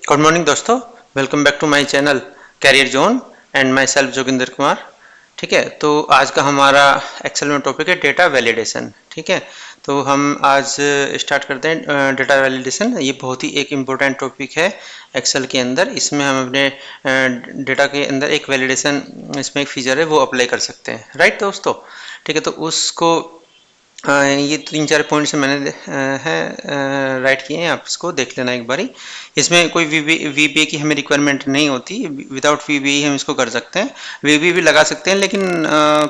Good morning दोस्तों, welcome back to my channel career zone and myself Joginder Kumar. ठीक है, तो आज का हमारा एक्सेल में टॉपिक है डेटा वैलिडेशन। ठीक है, तो हम आज स्टार्ट करते हैं डेटा वैलिडेशन। ये बहुत ही एक इम्पोर्टेंट टॉपिक है एक्सेल के अंदर। इसमें हम अपने डेटा के अंदर एक वैलिडेशन, इसमें एक फीचर है वो अप्लाई कर सकते हैं। राइट दोस्तों, ठीक है, तो उसको ये 3-4 पॉइंट्स मैंने राइट किए हैं, आप इसको देख लेना एक बारी। इसमें कोई वीबीए की हमें रिक्वायरमेंट नहीं होती, विदाउट वीबीए हम इसको कर सकते हैं। वीबीए भी लगा सकते हैं, लेकिन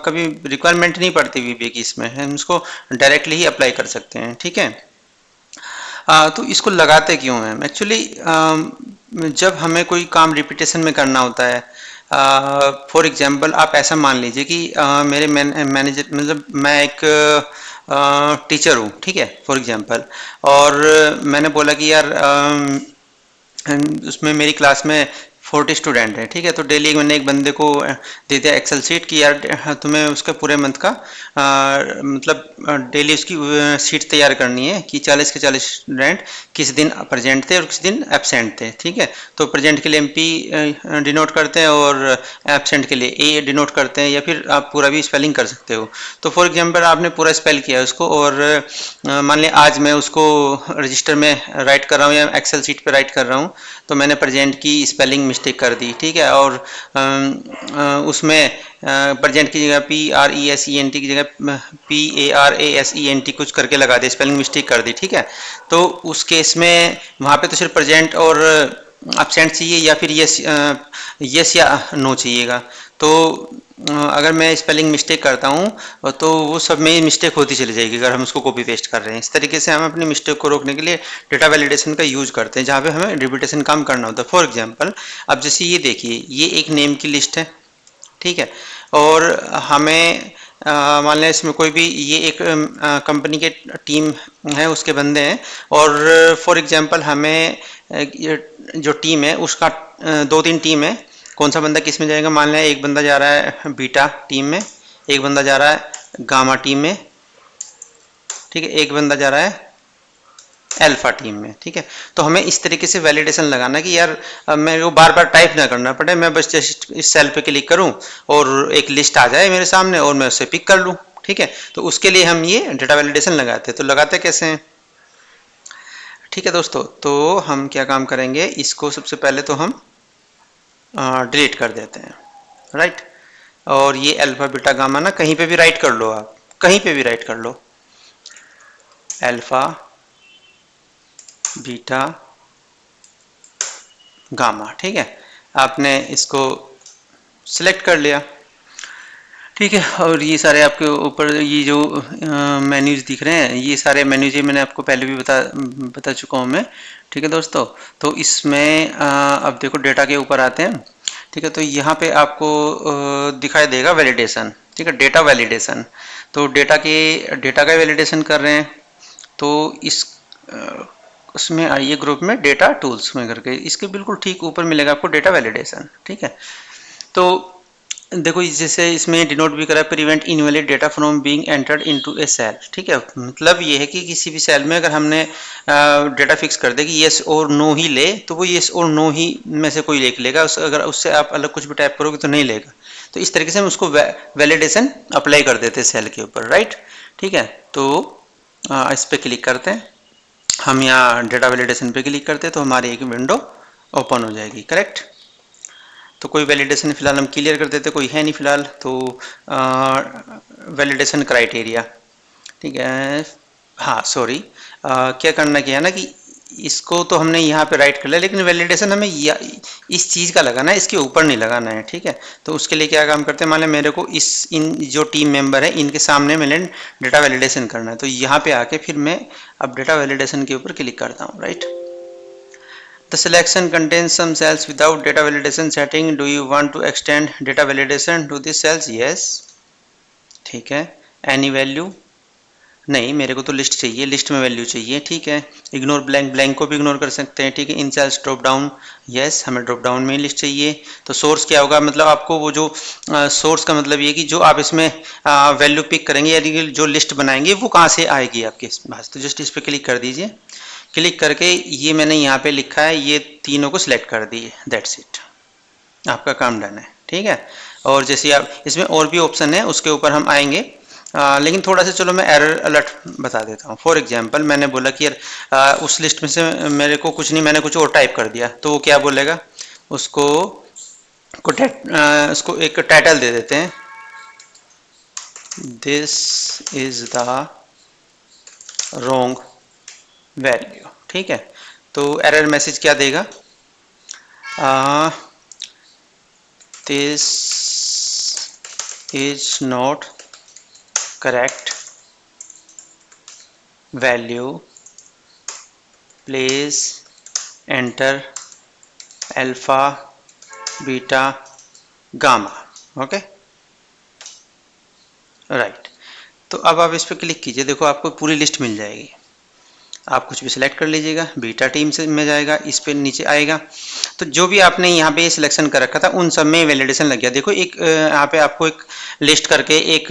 कभी रिक्वायरमेंट नहीं पड़ती वीबीए की। इसमें हम इसको डायरेक्टली ही अप्लाई कर सकते हैं। ठीक है, तो इसको लगाते क्यों हैं एक्चुअली? जब हमें कोई काम रिपीटेशन में करना होता है, फॉर एग्जांपल आप ऐसा मान लीजिए कि मेरे मैनेजर, मतलब मैं एक टीचर हूँ, ठीक है, फॉर एग्जांपल, और मैंने बोला कि यार उसमें मेरी क्लास में 40 स्टूडेंट हैं। ठीक है, तो डेली मैंने एक बंदे को दे दिया एक्सेल शीट कि यार तुम्हें उसके पूरे मंथ का मतलब डेली उसकी शीट तैयार करनी है कि 40 के 40 स्टूडेंट किस दिन प्रेजेंट थे और किस दिन एबसेंट थे। ठीक है, तो प्रेजेंट के लिए MP डिनोट करते हैं और एबसेंट के लिए A डिनोट करते हैं, या फिर आप पूरा भी स्पेलिंग कर सकते हो। तो फॉर एग्जांपल आपने पूरा स्पेल किया उसको, और मान लिया आज मैं उसको रजिस्टर में राइट कर रहा हूँ या एक्सेल शीट पे राइट कर रहा हूँ, तो मैंने प्रेजेंट की स्पेलिंग मिस्टेक कर दी। ठीक है, और उसमें प्रेजेंट की जगह PRESENT की जगह PARASENT कुछ करके लगा दिया, स्पेलिंग मिस्टेक कर दी। ठीक है, तो उस केस में वहाँ पे तो सिर्फ प्रेजेंट और एब्सेंट चाहिए, या फिर यस या नो चाहिएगा। तो अगर मैं स्पेलिंग मिस्टेक करता हूँ तो वो सब में मिस्टेक होती चली जाएगी अगर हम उसको कॉपी पेस्ट कर रहे हैं। इस तरीके से हम अपनी मिस्टेक को रोकने के लिए डेटा वैलिडेशन का यूज करते हैं, जहाँ पे हमें रिपीटेशन काम करना होता है। फॉर एग्जांपल, अब जैसे ये देखिए, ये एक नेम की लिस्ट है। ठीक है, और हमें मान लें इसमें कोई भी, ये एक कंपनी के टीम है, उसके बंदे हैं, और फॉर एग्जांपल हमें जो टीम है उसका 2-3 टीम है, कौन सा बंदा किस में जाएगा। मान लें एक बंदा जा रहा है बीटा टीम में, एक बंदा जा रहा है गामा टीम में, ठीक है, एक बंदा जा रहा है अल्फा टीम में। ठीक है, तो हमें इस तरीके से वैलिडेशन लगाना कि यार मेरे को बार बार टाइप ना करना पड़े, मैं बस जस्ट इस सेल पे क्लिक करूं और एक लिस्ट आ जाए मेरे सामने और मैं उसे पिक कर लूं। ठीक है, तो उसके लिए हम ये डेटा वैलिडेशन लगाते हैं। तो लगाते कैसे हैं? ठीक है दोस्तों, तो हम क्या काम करेंगे, इसको सबसे पहले तो हम डिलीट कर देते हैं। राइट, और ये अल्फा बीटा गामा ना कहीं पे भी राइट कर लो, आप कहीं पे भी राइट कर लो, अल्फा बीटा गामा। ठीक है, आपने इसको सिलेक्ट कर लिया। ठीक है, और ये सारे आपके ऊपर ये जो मेन्यूज दिख रहे हैं, ये सारे मेन्यूज ये मैंने आपको पहले भी बता चुका हूँ मैं। ठीक है दोस्तों, तो इसमें अब देखो डेटा के ऊपर आते हैं। ठीक है, तो यहाँ पे आपको दिखाई देगा वैलिडेशन। ठीक है, डेटा वैलिडेशन, तो डेटा का वैलिडेशन कर रहे हैं। तो इस उसमें आइए ग्रुप में डेटा टूल्स में करके, इसके बिल्कुल ठीक ऊपर मिलेगा आपको डेटा वैलिडेशन। ठीक है, तो देखो जैसे इसमें डिनोट भी करा, prevent invalid data from being entered into a cell. ठीक है, मतलब ये है कि किसी भी सेल में अगर हमने डेटा फिक्स कर दे कि येस और नो ही ले, तो वो येस और नो ही में से कोई लिख लेगा, अगर उससे आप अलग कुछ भी टाइप करोगे तो नहीं लेगा। तो इस तरीके से हम उसको वैलिडेशन अप्लाई कर देते हैं सेल के ऊपर। राइट, ठीक है, तो इस पर क्लिक करते हैं हम, यहाँ डेटा वैलिडेशन पे क्लिक करते हैं तो हमारी एक विंडो ओपन हो जाएगी। करेक्ट, तो कोई वैलिडेशन फिलहाल हम क्लियर कर देते, कोई है नहीं फिलहाल। तो वैलिडेशन क्राइटेरिया, ठीक है, हाँ सॉरी, क्या करना क्या है ना कि इसको तो हमने यहाँ पे राइट कर लिया, लेकिन वैलिडेशन हमें इस चीज़ का लगाना है, इसके ऊपर नहीं लगाना है। ठीक है, तो उसके लिए क्या काम करते हैं, मान लें मेरे को इन जो टीम मेंबर है इनके सामने मैंने डेटा वैलिडेशन करना है, तो यहाँ पे आके फिर मैं अब डेटा वैलिडेशन के ऊपर क्लिक करता हूँ। Right, The selection contains some cells without data validation setting. Do you want to extend data validation to these cells? Yes. ठीक है, any value? नहीं, मेरे को तो लिस्ट चाहिए, लिस्ट में वैल्यू चाहिए। ठीक है, इग्नोर ब्लैंक, ब्लैंक को भी इग्नोर कर सकते हैं। ठीक है, इन सेल्स ड्रॉप डाउन, यस, हमें ड्रॉप डाउन में लिस्ट चाहिए। तो सोर्स क्या होगा, मतलब आपको वो जो सोर्स का मतलब ये कि जो आप इसमें वैल्यू पिक करेंगे, यानी कि जो लिस्ट बनाएंगे वो कहाँ से आएगी आपके पास। तो जस्ट इस पर क्लिक कर दीजिए। क्लिक करके ये मैंने यहाँ पे लिखा है, ये तीनों को सिलेक्ट कर दिए, दैट्स इट, आपका काम डन है। ठीक है, और जैसे आप इसमें और भी ऑप्शन है उसके ऊपर हम आएंगे, लेकिन थोड़ा सा चलो मैं एरर अलर्ट बता देता हूँ। फॉर एग्जांपल मैंने बोला कि यार उस लिस्ट में से मेरे को कुछ नहीं, मैंने कुछ और टाइप कर दिया, तो वो क्या बोलेगा, उसको उसको एक टाइटल दे देते हैं, this is the wrong value. ठीक है, तो एरर मैसेज क्या देगा, this is not correct value, please enter alpha beta gamma. Okay, right. तो अब आप इस पर क्लिक कीजिए, देखो आपको पूरी लिस्ट मिल जाएगी। आप कुछ भी सिलेक्ट कर लीजिएगा, बीटा टीम से में जाएगा, इस पे नीचे आएगा, तो जो भी आपने यहाँ पे सिलेक्शन कर रखा था उन सब में वैलिडेशन लग गया। देखो एक यहाँ पे आपको एक लिस्ट करके एक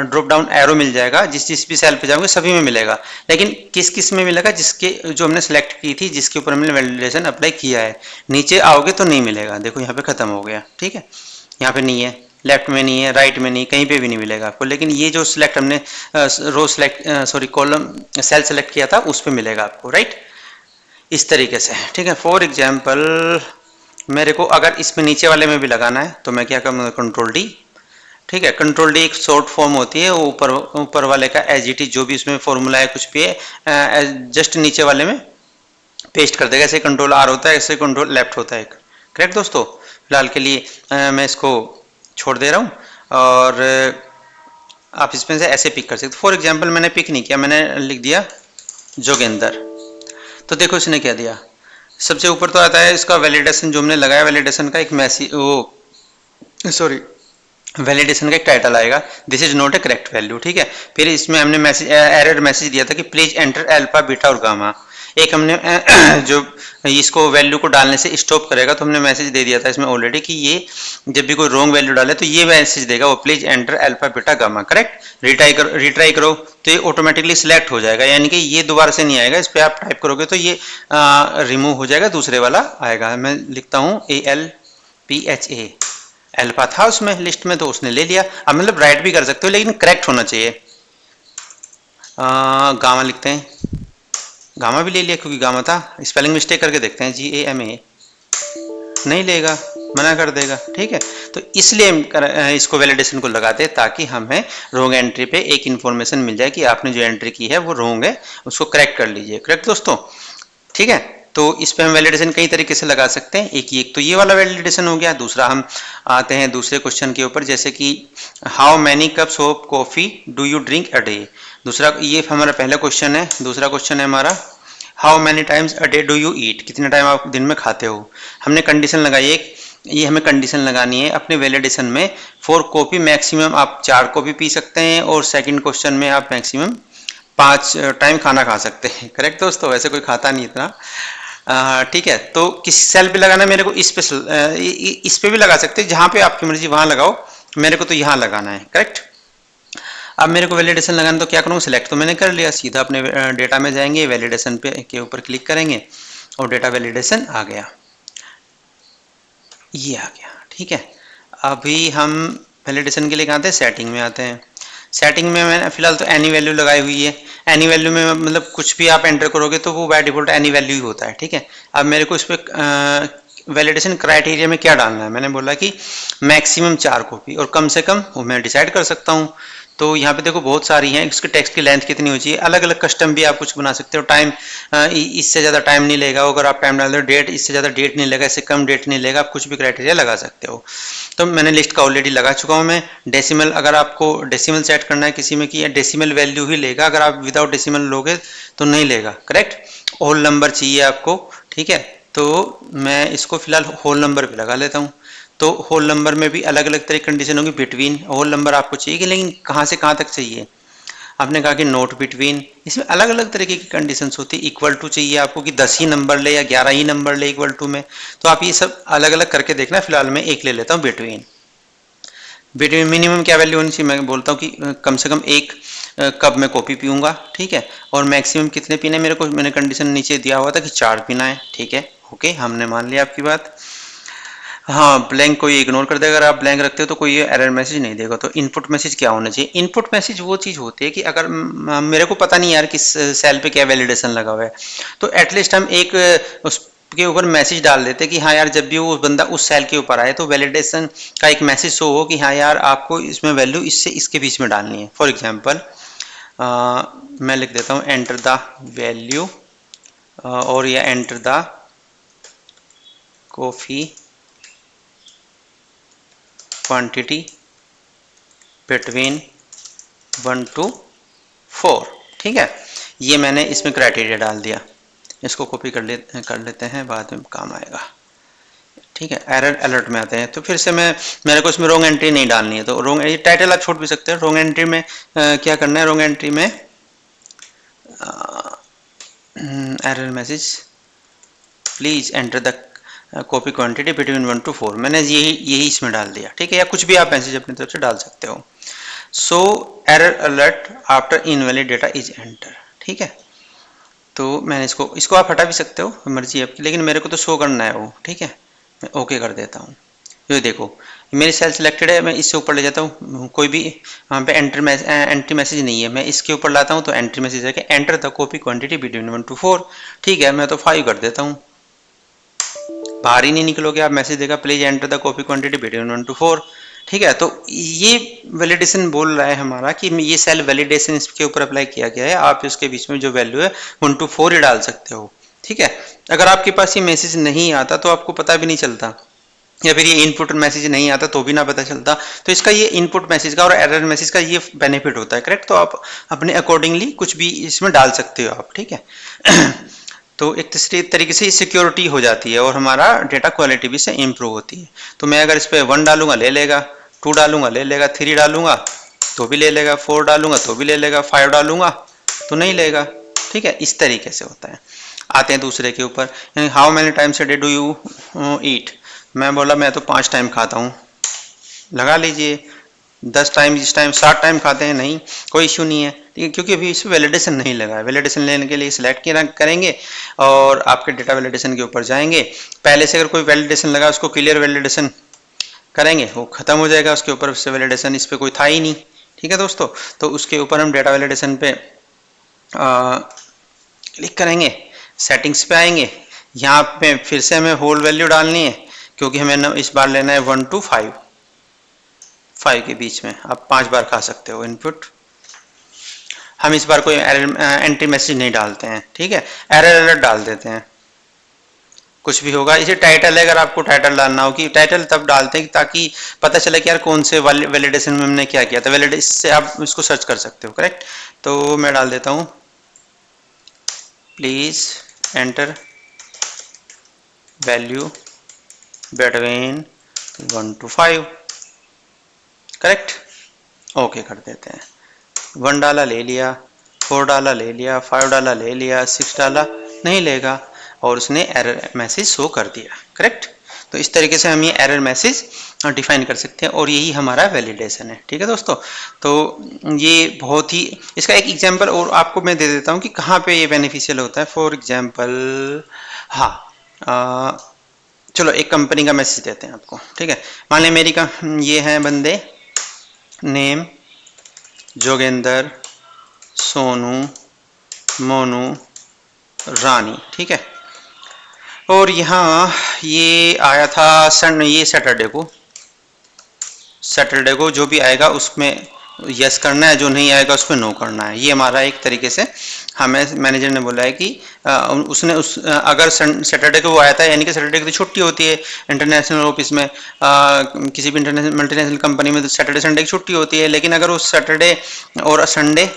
ड्रॉप डाउन एरो मिल जाएगा, जिस जिस भी सेल पे जाओगे सभी में मिलेगा, लेकिन किस किस में मिलेगा, जिसके जो हमने सेलेक्ट की थी, जिसके ऊपर हमने वैलिडेशन अप्लाई किया है। नीचे आओगे तो नहीं मिलेगा, देखो यहाँ पे खत्म हो गया। ठीक है, यहाँ पे नहीं है, लेफ्ट में नहीं है, राइट में नहीं, कहीं पे भी नहीं मिलेगा आपको, लेकिन ये जो सिलेक्ट हमने row select sorry column cell select किया था उस पे मिलेगा आपको, राइट, इस तरीके से। ठीक है, फॉर एग्जांपल मेरे को अगर इसमें नीचे वाले में भी लगाना है तो मैं क्या करूँगा, कंट्रोल डी। ठीक है, कंट्रोल डी एक शॉर्ट फॉर्म होती है, वो ऊपर वाले का एज इट इज जो भी उसमें फॉर्मूला है कुछ भी है, जस्ट नीचे वाले में पेस्ट कर देगा। ऐसे कंट्रोल आर होता है, ऐसे कंट्रोल लेफ्ट होता है, करेक्ट दोस्तों। फिलहाल के लिए मैं इसको छोड़ दे रहा हूँ, और आप इसमें से ऐसे पिक कर सकते। फॉर एग्जांपल मैंने पिक नहीं किया, मैंने लिख दिया जोगिंदर, तो देखो इसने क्या दिया, सबसे ऊपर तो आता है इसका वैलिडेशन जो हमने लगाया, वैलिडेशन का एक मैसेज, वो सॉरी वैलिडेशन का एक टाइटल आएगा, this is not A correct value. ठीक है, फिर इसमें हमने मैसेज एरर मैसेज दिया था कि प्लीज एंटर अल्फा बीटा और गामा। एक हमने जो इसको वैल्यू को डालने से स्टॉप करेगा, तो हमने मैसेज दे दिया था इसमें ऑलरेडी कि ये जब भी कोई रॉन्ग वैल्यू डाले तो ये मैसेज देगा, वो please enter alpha beta gamma, correct. Retry करो तो ये ऑटोमेटिकली सिलेक्ट हो जाएगा, यानी कि ये दोबारा से नहीं आएगा, इस पर आप टाइप करोगे तो ये रिमूव हो जाएगा, दूसरे वाला आएगा। मैं लिखता हूँ ALPHA, अल्फा था उसमें लिस्ट में तो उसने ले लिया। अब मतलब राइट भी कर सकते हो, लेकिन करेक्ट होना चाहिए। गामा लिखते हैं, गामा भी ले लिया क्योंकि गामा था, स्पेलिंग मिस्टेक करके देखते हैं, GAMA, नहीं लेगा, मना कर देगा। ठीक है, तो इसलिए इसको वैलिडेशन को लगाते हैं ताकि हमें रॉन्ग एंट्री पे एक इन्फॉर्मेशन मिल जाए कि आपने जो एंट्री की है वो रॉन्ग है, उसको करेक्ट कर लीजिए। करेक्ट दोस्तों, ठीक है। तो इस पे हम वैलिडेशन कई तरीके से लगा सकते हैं, एक तो ये वाला वैलिडेशन हो गया। दूसरा हम आते हैं दूसरे क्वेश्चन के ऊपर, जैसे कि how many cups of coffee do you drink a day. दूसरा, ये हमारा पहला क्वेश्चन है। दूसरा क्वेश्चन है हमारा how many times a day do you eat, कितने टाइम आप दिन में खाते हो। हमने कंडीशन लगाई एक, ये हमें कंडीशन लगानी है अपने वैलिडेशन में, फॉर कॉफी मैक्सिमम आप 4 कॉफी पी सकते हैं, और सेकंड क्वेश्चन में आप मैक्सिमम 5 टाइम खाना खा सकते हैं। करेक्ट दोस्तों, वैसे कोई खाता नहीं इतना। ठीक है, तो किस सेल पे लगाना है मेरे को, इस पे भी लगा सकते हैं, जहां पे आपकी मर्जी वहां लगाओ, मेरे को तो यहाँ लगाना है। करेक्ट, अब मेरे को वैलिडेशन लगाना, तो क्या करूँगा, सिलेक्ट तो मैंने कर लिया, सीधा अपने डेटा में जाएंगे, वैलिडेशन पे के ऊपर क्लिक करेंगे और डेटा वैलिडेशन आ गया, ये आ गया। ठीक है, अभी हम वैलिडेशन के लिए कहाँ आते हैं, सेटिंग में आते हैं। सेटिंग में मैंने फिलहाल तो एनी वैल्यू लगाई हुई है। एनी वैल्यू में मतलब कुछ भी आप एंटर करोगे तो वो बाय डिफॉल्ट एनी वैल्यू ही होता है। ठीक है, अब मेरे को इस पर वैलिडेशन क्राइटेरिया में क्या डालना है, मैंने बोला कि मैक्सिमम 4 कॉपी और कम से कम वो मैं डिसाइड कर सकता हूँ। तो यहाँ पे देखो बहुत सारी हैं, इसके टेक्स्ट की लेंथ कितनी हो चाहिए, अलग अलग कस्टम भी आप कुछ बना सकते हो। टाइम इससे ज़्यादा टाइम नहीं लेगा, अगर आप टाइम डाल दो, डेट इससे ज़्यादा डेट नहीं लेगा, इससे कम डेट नहीं लेगा, आप कुछ भी क्राइटेरिया लगा सकते हो। तो मैंने लिस्ट का ऑलरेडी लगा चुका हूँ मैं। डेसिमल, अगर आपको डेसिमल सेट करना है किसी में कि डेसिमल वैल्यू ही लेगा, अगर आप विदाउट डेसिमल लोगे तो नहीं लेगा। करेक्ट, होल नंबर चाहिए आपको। ठीक है, तो मैं इसको फिलहाल होल नंबर पे लगा लेता हूँ। तो होल नंबर में भी अलग अलग तरह की कंडीशन होगी, बिटवीन होल नंबर आपको चाहिए कि, लेकिन कहाँ से कहाँ तक चाहिए, आपने कहा कि नोट बिटवीन, इसमें अलग अलग तरीके की कंडीशंस होती है। इक्वल टू चाहिए आपको कि 10 ही नंबर ले या 11 ही नंबर ले इक्वल टू में, तो आप ये सब अलग अलग करके देखना। फिलहाल मैं एक ले लेता हूँ, बिटवीन। बिटवीन मिनिमम क्या वैल्यू होनी चाहिए, मैं बोलता हूँ कि कम से कम एक कब मैं कॉफ़ी पीऊँगा, ठीक है। और मैक्सिमम कितने पीने मेरे को, मैंने कंडीशन नीचे दिया हुआ था कि 4 पीना है, ठीक है। ओके, हमने मान लिया आपकी बात। हाँ, ब्लैंक कोई इग्नोर कर देगा। अगर आप ब्लैंक रखते हो तो कोई ये एरर मैसेज नहीं देगा। तो इनपुट मैसेज क्या होना चाहिए? इनपुट मैसेज वो चीज़ होती है कि अगर मेरे को पता नहीं यार किस सेल पे क्या वैलिडेशन लगा हुआ है, तो एटलीस्ट हम एक उसके ऊपर मैसेज डाल देते कि हाँ यार, जब भी वो बंदा उस सेल के ऊपर आए तो वैलिडेशन का एक मैसेज शो हो कि हाँ यार, आपको इसमें वैल्यू इससे इसके बीच में डालनी है। फॉर एग्जाम्पल मैं लिख देता हूँ एंटर द वैल्यू और या enter the coffee quantity between 1 to 4, ठीक है। ये मैंने इसमें क्राइटेरिया डाल दिया। इसको कॉपी कर लेते हैं, बाद में काम आएगा, ठीक है। एरर अलर्ट में आते हैं तो फिर से मेरे को इसमें रॉन्ग एंट्री नहीं डालनी है, तो रॉन्ग टाइटल आप छोड़ भी सकते हैं। रॉन्ग एंट्री में क्या करना है? रॉन्ग एंट्री में error message please enter the copy quantity between 1 to 4, मैंने यही इसमें डाल दिया, ठीक है। या कुछ भी आप मैसेज अपनी तरफ से डाल सकते हो। So error alert after invalid data is enter, ठीक है। तो मैंने इसको आप हटा भी सकते हो, मर्जी आपकी, लेकिन मेरे को तो शो करना है वो, ठीक है। मैं ओके कर देता हूँ। ये देखो मेरी सेल सिलेक्टेड है, मैं इससे ऊपर ले जाता हूँ, कोई भी वहाँ पे एंट्री मैसेज नहीं है, मैं इसके ऊपर लाता हूँ तो एंट्री मैसेज है कि enter the copy quantity between 1 to 4, ठीक है। मैं तो 5 कर देता हूँ, बाहर ही नहीं निकलोगे आप। मैसेज देगा please enter the copy quantity between 1 to 4, ठीक है। तो ये वैलिडेशन बोल रहा है हमारा कि ये सेल वैलिडेशन इसके ऊपर अप्लाई किया गया है। आप इसके बीच में जो वैल्यू है 1 to 4 ही डाल सकते हो, ठीक है। अगर आपके पास ये मैसेज नहीं आता तो आपको पता भी नहीं चलता, या फिर ये इनपुट मैसेज नहीं आता तो भी ना पता चलता। तो इसका ये इनपुट मैसेज का और एरर मैसेज का ये बेनिफिट होता है, करेक्ट। तो आप अपने अकॉर्डिंगली कुछ भी इसमें डाल सकते हो आप, ठीक है। तो एक तीसरी तरीके से सिक्योरिटी हो जाती है और हमारा डेटा क्वालिटी भी से इम्प्रूव होती है। तो मैं अगर इस पर 1 डालूंगा ले लेगा, 2 डालूंगा ले लेगा, 3 डालूंगा तो भी ले लेगा, 4 डालूंगा तो भी ले लेगा, 5 डालूंगा तो नहीं लेगा, ठीक है। इस तरीके से होता है। आते हैं दूसरे के ऊपर, how many times a day do you eat. मैं बोला मैं तो 5 टाइम खाता हूँ, लगा लीजिए 10 टाइम, जिस टाइम 7 टाइम खाते हैं, नहीं कोई इश्यू नहीं है, ठीक है। क्योंकि अभी इसमें वैलिडेशन नहीं लगा है। वैलिडेशन लेने के लिए सिलेक्ट करेंगे और आपके डेटा वैलिडेशन के ऊपर जाएंगे। पहले से अगर कोई वैलिडेशन लगा उसको क्लियर वैलिडेशन करेंगे, वो खत्म हो जाएगा। उसके ऊपर से वैलिडेशन इस पर कोई था ही नहीं, ठीक है दोस्तों। तो उसके ऊपर हम डेटा वैलिडेशन पे क्लिक करेंगे, सेटिंग्स पे आएंगे। यहाँ पे फिर से हमें होल वैल्यू डालनी है क्योंकि हमें इस बार लेना है 1 to 5 के बीच में। आप 5 बार खा सकते हो इनपुट। हम इस बार कोई एंट्री मैसेज नहीं डालते हैं, ठीक है। एरर अलर्ट डाल देते हैं, कुछ भी होगा। इसे टाइटल है, अगर आपको टाइटल डालना हो कि टाइटल तब डालते हैं ताकि पता चले कि यार कौन से वैलिडेशन में हमने क्या किया था। वैलिडेशन से आप इसको सर्च कर सकते हो, करेक्ट। तो मैं डाल देता हूँ please enter value between 1 to 5, correct. Okay कर देते हैं। 1 डाला ले लिया, 4 डाला ले लिया, 5 डाला ले लिया, 6 डाला नहीं लेगा और उसने एरर मैसेज शो कर दिया, करेक्ट। तो इस तरीके से हम ये एरर मैसेज डिफाइन कर सकते हैं और यही हमारा वैलिडेशन है, ठीक है दोस्तों। तो ये बहुत ही, इसका एक एग्जांपल और आपको मैं दे देता हूँ कि कहाँ पे ये बेनिफिशियल होता है। फॉर एग्जांपल, हाँ चलो एक कंपनी का मैसेज देते हैं आपको, ठीक है। मान लें मेरी का ये है बंदे, नेम जोगेंद्र, सोनू, मोनू, रानी, ठीक है। और यहाँ ये आया था ये सैटरडे को जो भी आएगा उसमें यस करना है, जो नहीं आएगा उसमें नो करना है। ये हमारा एक तरीके से हमें मैनेजर ने बोला है कि अगर सैटरडे को वो आया था, यानी कि सैटरडे की तो छुट्टी होती है इंटरनेशनल ऑफिस में, किसी भी इंटरनेशनल मल्टीनेशनल कंपनी में तो सैटरडे संडे की छुट्टी होती है। लेकिन अगर वो सैटरडे और संडे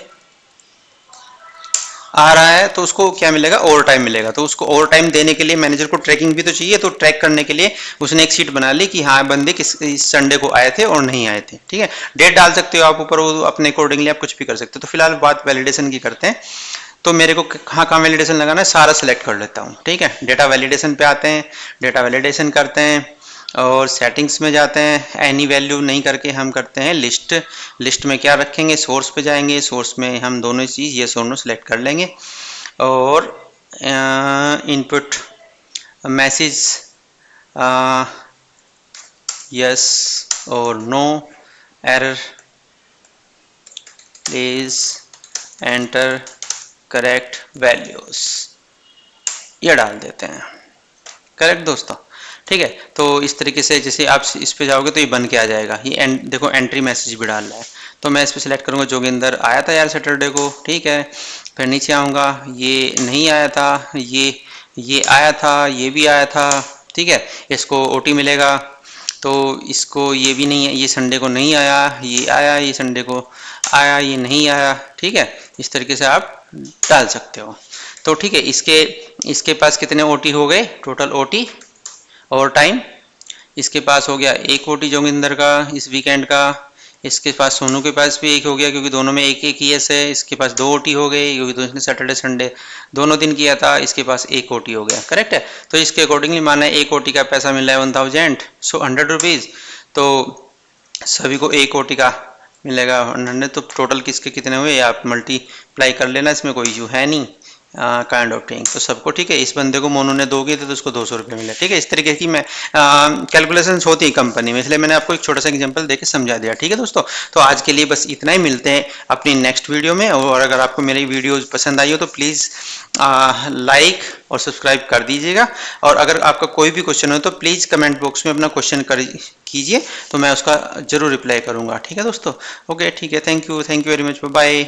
आ रहा है तो उसको क्या मिलेगा? ओवर टाइम मिलेगा। तो उसको ओवर टाइम देने के लिए मैनेजर को ट्रैकिंग भी तो चाहिए, तो ट्रैक करने के लिए उसने एक शीट बना ली कि हाँ बंदे इस संडे को आए थे और नहीं आए थे, ठीक है। डेट डाल सकते हो आप ऊपर, वो अपने अकॉर्डिंगली आप कुछ भी कर सकते हो। तो फिलहाल बात वैलिडेशन की करते हैं। तो मेरे को कहाँ वैलिडेशन लगाना है सारा सेलेक्ट कर लेता हूँ, ठीक है। डेटा वैलिडेशन पे आते हैं, डेटा वैलिडेशन करते हैं और सेटिंग्स में जाते हैं, एनी वैल्यू नहीं करके हम करते हैं लिस्ट। लिस्ट में क्या रखेंगे, सोर्स पे जाएंगे, सोर्स में हम दोनों चीज़ ये दोनों सेलेक्ट कर लेंगे। और इनपुट मैसेज यस और no, error, please enter correct values, ये डाल देते हैं। करेक्ट दोस्तों, ठीक है। तो इस तरीके से जैसे आप इस पे जाओगे तो ये बन के आ जाएगा। ये देखो एंट्री मैसेज भी डाल रहा है, तो मैं इस पर सिलेक्ट करूँगा, जोगिंदर आया था यार सैटरडे को, ठीक है। फिर नीचे आऊँगा, ये नहीं आया था, ये आया था, ये भी आया था, ठीक है। इसको ओटी मिलेगा, तो इसको ये भी नहीं है, ये संडे को नहीं आया, ये आया, ये संडे को आया, ये नहीं आया, ठीक है। इस तरीके से आप डाल सकते हो। तो ठीक है, इसके पास कितने ओटी हो गए, टोटल ओटी ओवर टाइम इसके पास हो गया एक ओटी जोगिंदर का इस वीकेंड का। इसके पास सोनू के पास भी एक हो गया, क्योंकि दोनों में एक एक ही है। इसके पास 2 ओटी हो गई, क्योंकि तो इसने सैटरडे संडे दोनों दिन किया था। इसके पास 1 ओटी हो गया, करेक्ट है। तो इसके अकॉर्डिंगली माना है 1 ओटी का पैसा मिल रहा है 1000, सो 100 रुपीज़। तो सभी को 1 ओटी का मिलेगा 100। तो टोटल किसके कितने हुए आप मल्टीप्लाई कर लेना, इसमें कोई इशू है नहीं, काइंड ऑफ थिंग। तो सबको ठीक है, इस बंदे को मोनू ने 2 किए थे तो उसको 200 रुपये मिले, ठीक है। इस तरीके की मैं कैलकुलेशंस होती है कंपनी में, इसलिए मैंने आपको एक छोटा सा एग्जांपल देके समझा दिया, ठीक है दोस्तों। तो आज के लिए बस इतना ही, मिलते हैं अपनी नेक्स्ट वीडियो में। और अगर आपको मेरी वीडियोज पसंद आई हो तो प्लीज़ लाइक और सब्सक्राइब कर दीजिएगा। और अगर आपका कोई भी क्वेश्चन हो तो प्लीज़ कमेंट बॉक्स में अपना क्वेश्चन कीजिए, तो मैं उसका जरूर रिप्लाई करूँगा, ठीक है दोस्तों। ओके, ठीक है, thank you very much, bye.